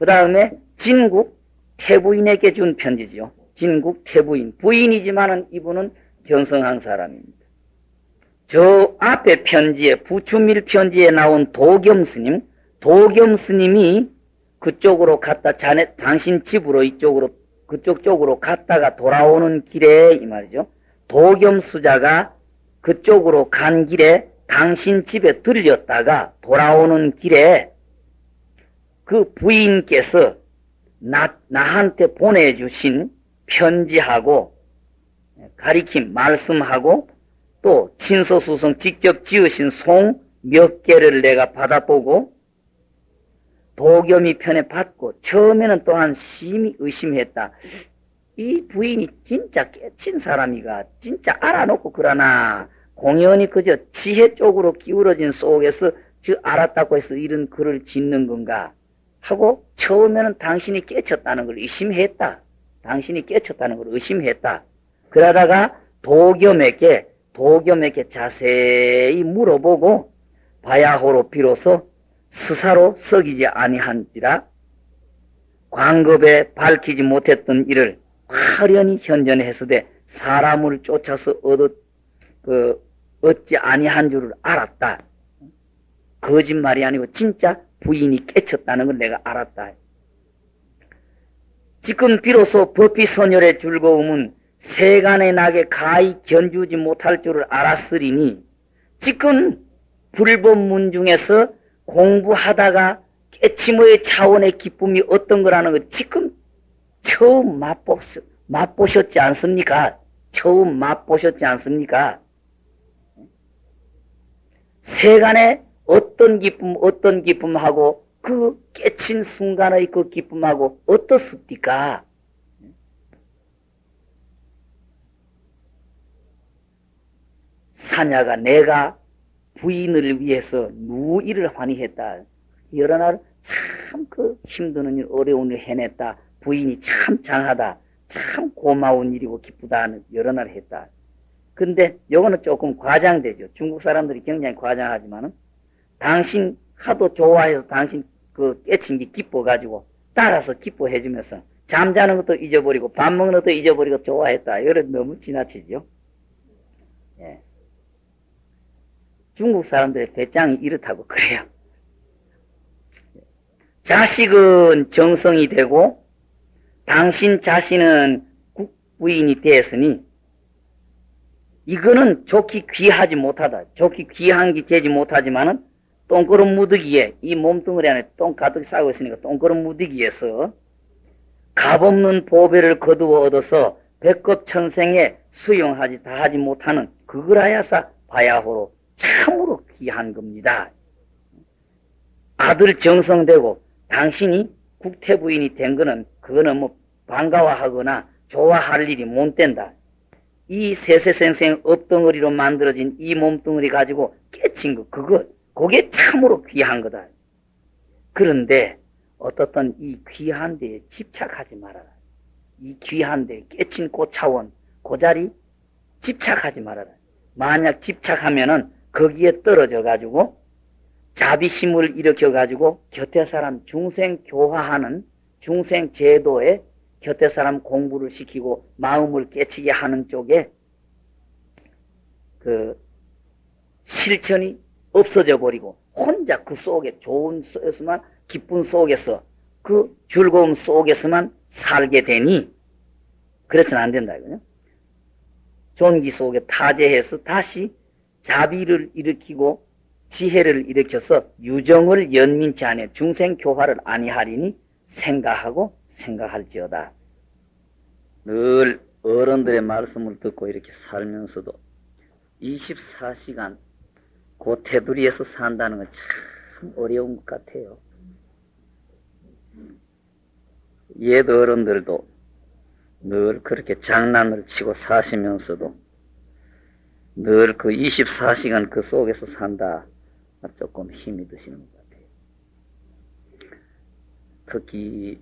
그 다음에 진국 태부인에게 준 편지지요. 진국 태부인. 부인이지만은 이분은 견성한 사람입니다. 저 앞에 편지에, 부추밀 편지에 나온 도겸 스님이 그쪽으로 갔다, 당신 집으로 그쪽 쪽으로 갔다가 돌아오는 길에, 이 말이죠. 도겸 수자가 그쪽으로 간 길에 당신 집에 들렸다가 돌아오는 길에 그 부인께서 나한테 보내주신 편지하고 가리킴 말씀하고 또 친서수성 직접 지으신 송 몇 개를 내가 받아보고 도겸이 편에 받고 처음에는 또한 심히 의심했다. 이 부인이 진짜 깨친 사람이가 진짜 알아놓고 그러나 공연히 그저 지혜 쪽으로 기울어진 속에서 알았다고 해서 이런 글을 짓는 건가 하고 처음에는 당신이 깨쳤다는 걸 의심했다. 그러다가 도겸에게 자세히 물어보고 바야호로 비로소 스사로 썩이지 아니한지라 광급에 밝히지 못했던 일을 화련히 현전했으되 사람을 쫓아서 얻지 아니한 줄을 알았다. 거짓말이 아니고 진짜 부인이 깨쳤다는 걸 내가 알았다. 지금 비로소 법비 선열의 즐거움은 세간의 낙에 가히 견주지 못할 줄을 알았으리니 지금 불법문 중에서 공부하다가 깨침의 차원의 기쁨이 어떤 거라는 걸 지금 처음 맛보셨지 않습니까? 세간에 어떤 기쁨하고 그 깨친 순간의 그 기쁨하고 어떻습니까? 사냐가 내가 부인을 위해서 누일을 환희했다. 여러 날 참 그 힘드는 일, 어려운 일 해냈다. 부인이 참 장하다. 참 고마운 일이고 기쁘다. 여러 날 했다. 근데 요거는 조금 과장되죠. 중국 사람들이 굉장히 과장하지만은 당신 하도 좋아해서 당신 그 깨친 게 기뻐가지고 따라서 기뻐해주면서 잠자는 것도 잊어버리고 밥 먹는 것도 잊어버리고 좋아했다. 이거 너무 지나치죠. 예. 중국 사람들의 배짱이 이렇다고 그래요. 자식은 정성이 되고 당신 자신은 국부인이 되었으니 이거는 좋기 귀하지 못하다. 좋기 귀한 게 되지 못하지만은 똥그릇 무더기에 이 몸뚱어리 안에 똥 가득 싸고 있으니까 똥그릇 무더기에서 값없는 보배를 거두어 얻어서 백급천생에 수용하지 다하지 못하는 그거라야사 바야호로 참으로 귀한 겁니다. 아들 정성되고 당신이 국태부인이 된 거는 그거는 뭐 반가워하거나 좋아할 일이 못 된다. 이 세세생생 엎덩어리로 만들어진 이 몸뚱어리 가지고 깨친 거 그게 참으로 귀한 거다. 그런데 어떻든 이 귀한 데에 집착하지 말아라. 이 귀한 데 깨친 꽃차원 그 자리 집착하지 말아라. 만약 집착하면은 거기에 떨어져 가지고 자비심을 일으켜 가지고 곁에 사람 중생 교화하는 중생 제도에 곁에 사람 공부를 시키고 마음을 깨치게 하는 쪽에 그 실천이 없어져 버리고 혼자 그 속에 좋은 속에서만 기쁜 속에서 그 즐거움 속에서만 살게 되니 그래서는 안 된다 이거요. 존기 속에 타제해서 다시 자비를 일으키고 지혜를 일으켜서 유정을 연민치 않아 중생 교화를 아니하리니 생각할지어다. 늘 어른들의 말씀을 듣고 이렇게 살면서도 24시간 그 테두리에서 산다는 건 참 어려운 것 같아요. 옛 어른들도 늘 그렇게 장난을 치고 사시면서도 늘 그 24시간 그 속에서 산다. 조금 힘이 드시는 것 같아요. 특히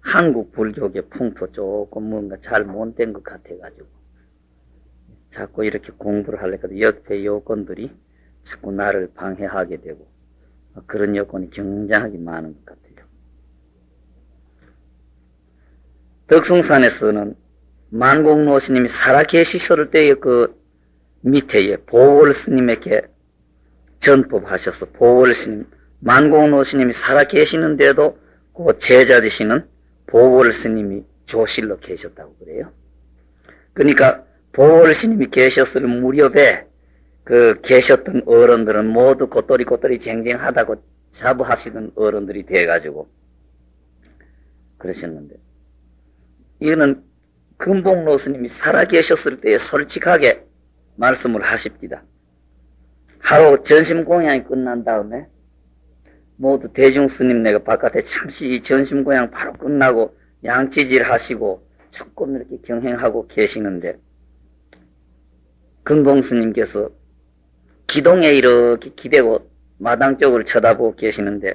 한국 불교계 풍토 조금 뭔가 잘 못된 것 같아가지고 자꾸 이렇게 공부를 하려고 옆에 요건들이 자꾸 나를 방해하게 되고 그런 요건이 굉장하게 많은 것 같아요. 덕숭산에서는 만공로 스님이 살아계시실 때의 그 밑에 보월 스님에게 전법하셔서 보월 스님, 만공로 스님이 살아계시는데도 그 제자 되시는 보월 스님이 조실로 계셨다고 그래요. 그러니까 보월 스님이 계셨을 무렵에 그 계셨던 어른들은 모두 곧돌이 쟁쟁하다고 자부하시던 어른들이 돼가지고 그러셨는데, 이거는 금봉로 스님이 살아계셨을 때에 솔직하게 말씀을 하십니다. 하루 점심 공양이 끝난 다음에 모두 대중 스님네가 바깥에 잠시 점심 공양 바로 끝나고 양치질 하시고 조금 이렇게 경행하고 계시는데, 금봉 스님께서 기동에 이렇게 기대고 마당 쪽을 쳐다보고 계시는데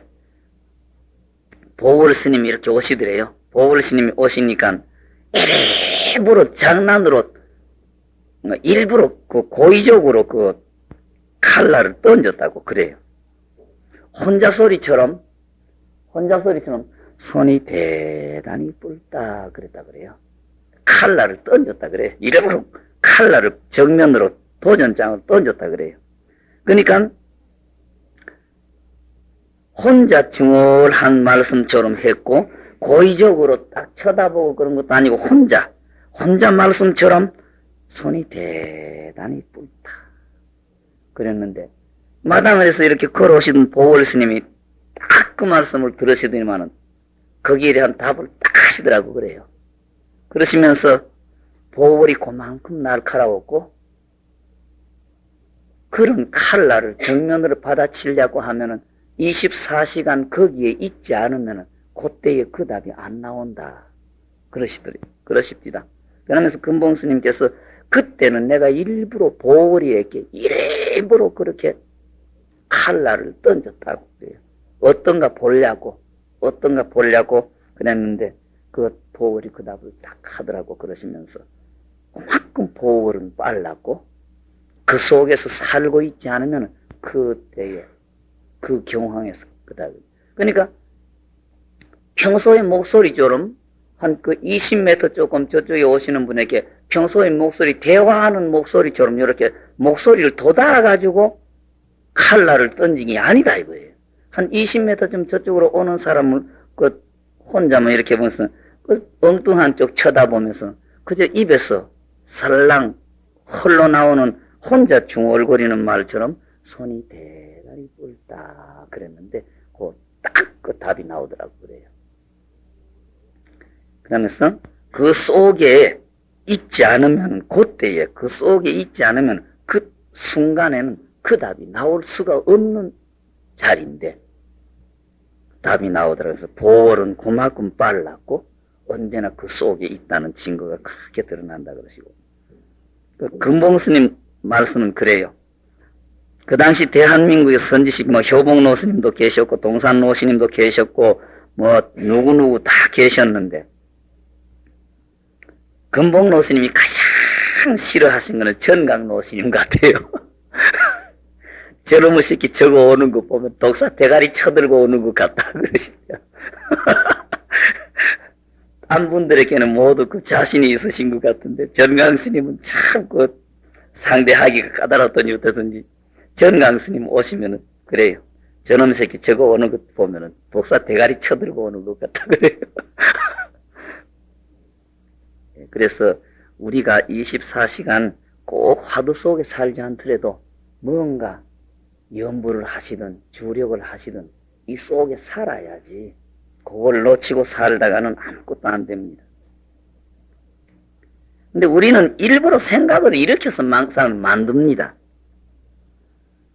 보월 스님이 이렇게 오시더래요. 보월 스님이 오시니까 일부러 장난으로 일부러 그 고의적으로 그 칼날을 던졌다고 그래요. 혼자 소리처럼 손이 대단히 뿔다 그랬다 그래요. 칼날을 던졌다 그래요. 일부러 칼날을 정면으로 도전장을 던졌다 그래요. 그러니까 혼자 중얼한 말씀처럼 했고 고의적으로 딱 쳐다보고 그런 것도 아니고 혼자 말씀처럼 손이 대단히 뿔다 그랬는데, 마당에서 이렇게 걸어오시던 보월 스님이 딱 그 말씀을 들으시더니만은 거기에 대한 답을 딱 하시더라고 그래요. 그러시면서 보월이 그만큼 날카로웠고 그런 칼날을 정면으로 받아치려고 하면은 24시간 거기에 있지 않으면은 그때에 그 답이 안 나온다 그러십니다. 그러면서 금봉 스님께서 그때는 내가 일부러 보월이에게 일부러 그렇게 칼날을 던졌다고 그래요. 어떤가 보려고 그랬는데 그 보월이 그 답을 딱 하더라고 그러시면서, 그만큼 보월은 빨랐고 그 속에서 살고 있지 않으면 그때에 그 경황에서 그다. 그러니까 평소의 목소리처럼 한 그 20m 조금 저쪽에 오시는 분에게 평소의 목소리, 대화하는 목소리처럼 이렇게 목소리를 도달아가지고 칼날을 던진 게 아니다 이거예요. 한 20m 좀 저쪽으로 오는 사람을 그 혼자만 이렇게 보면서 그 엉뚱한 쪽 쳐다보면서 그저 입에서 살랑 흘러나오는 혼자 중얼거리는 말처럼 손이 대단히 뿔다 그랬는데 딱 그 답이 나오더라고 그래요. 그러면서 그 속에 있지 않으면 그때에 그 속에 있지 않으면 그 순간에는 그 답이 나올 수가 없는 자리인데 답이 나오더라고요. 그래서 보월은 그만큼 빨랐고 언제나 그 속에 있다는 증거가 크게 드러난다 그러시고, 그 금봉 스님 말씀은 그래요. 그 당시 대한민국의 선지식 효봉로 스님도 계셨고 동산로 스님도 계셨고 누구누구 다 계셨는데 금봉로 스님이 가장 싫어하신 거는 전강로 스님 같아요. 저놈의 새끼 저거 오는 거 보면 독사 대가리 쳐들고 오는 것 같다 그러시죠. 딴 분들에게는 모두 그 자신이 있으신 것 같은데 전강 스님은 참 그 상대하기가 까다롭더니 어떠든지 전강 스님 오시면은 그래요. 저놈 새끼 저거 오는 것 보면은 독사 대가리 쳐들고 오는 것 같다 그래요. 그래서 우리가 24시간 꼭 화두 속에 살지 않더라도 뭔가 연부를 하시든 주력을 하시든 이 속에 살아야지. 그걸 놓치고 살다가는 아무것도 안 됩니다. 근데 우리는 일부러 생각을 일으켜서 망상을 만듭니다.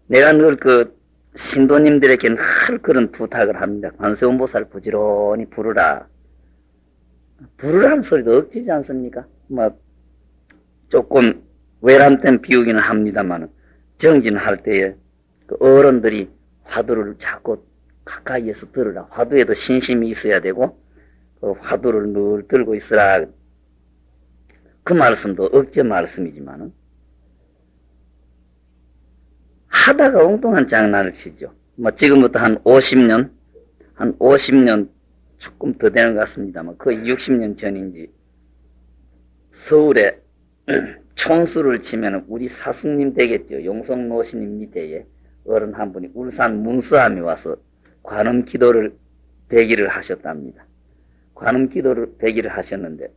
내가 늘 그 신도님들에게 늘 그런 부탁을 합니다. 관세음보살 부지런히 부르라. 부르라는 소리도 억지지 않습니까? 조금 외람된 비유기는 합니다만 정진할 때에 그 어른들이 화두를 자꾸 가까이에서 들으라. 화두에도 신심이 있어야 되고 그 화두를 늘 들고 있으라. 그 말씀도 억지 말씀이지만은 하다가 엉뚱한 장난을 치죠. 지금부터 한 50년 조금 더 되는 것 같습니다만 거의 60년 전인지 서울에 촌수를 치면 우리 사숙님 되겠죠. 용성노신님 밑에 어른 한 분이 울산 문수함이 와서 관음 기도를 100일을 하셨답니다. 관음 기도를 100일을 하셨는데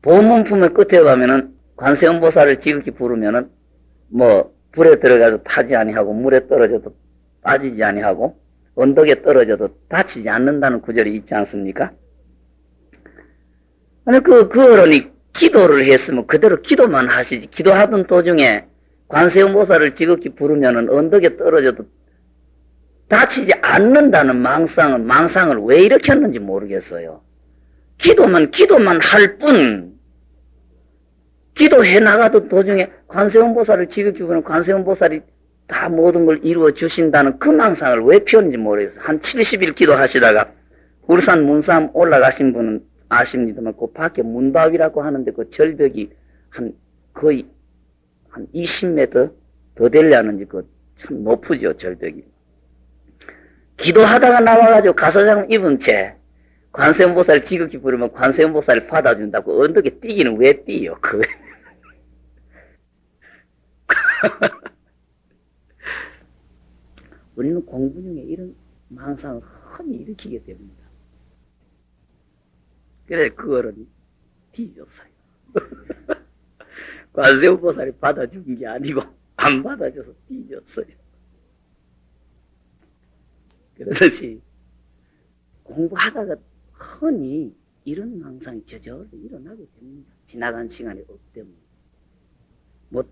보문품의 끝에 가면은 관세음보살을 지극히 부르면은 뭐 불에 들어가서 타지 아니하고 물에 떨어져도 빠지지 아니하고 언덕에 떨어져도 다치지 않는다는 구절이 있지 않습니까? 아니 그 어른이 기도를 했으면 그대로 기도만 하시지. 기도하던 도중에 관세음보살을 지극히 부르면은 언덕에 떨어져도 다치지 않는다는 망상을 왜 일으켰는지 모르겠어요. 기도만 할 뿐, 기도해 나가던 도중에 관세음보살을 지극히 부르면 관세음보살이 다 모든 걸 이루어 주신다는 그 망상을 왜 피웠는지 모르겠어요. 한 70일 기도하시다가 울산 문삼 올라가신 분은 아십니다만 그 밖에 문답이라고 하는데 그 절벽이 거의 한 20m 더 되려는지 그 참 높으죠, 절벽이. 기도하다가 나와가지고 가사장 입은 채 관세음보살 지극히 부르면 관세음보살이 받아준다고 언덕에 뛰기는 왜 뛰요? 우리는 공부 중에 이런 망상을 흔히 일으키게 됩니다. 그래 그 어른이 뒤졌어요. 관세음보살이 받아준 게 아니고 안 받아줘서 뒤졌어요. 그러듯이 공부하다가 흔히 이런 망상이 저절로 일어나게 됩니다. 지나간 시간이 없대면. 뭐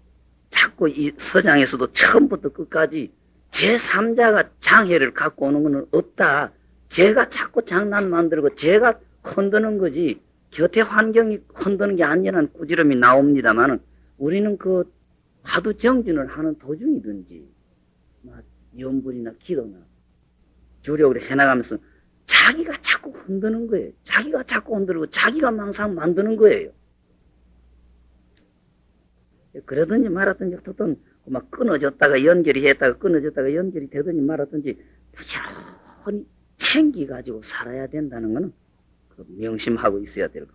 자꾸 이 서장에서도 처음부터 끝까지 제3자가 장애를 갖고 오는 것은 없다. 제가 자꾸 장난 만들고 제가 흔드는 거지 곁에 환경이 흔드는 게 아니라는 꾸지람이 나옵니다만 우리는 그 하도 정진을 하는 도중이든지 염불이나 기도나 주력으로 해나가면서 자기가 자꾸 흔드는 거예요. 자기가 자꾸 흔들고 자기가 망상 만드는 거예요. 그러든지 말았든지 어떻든 막 끊어졌다가 연결이 했다가 끊어졌다가 연결이 되든지 말았든지 부지런히 챙기가지고 살아야 된다는 거는 명심하고 있어야 될 것.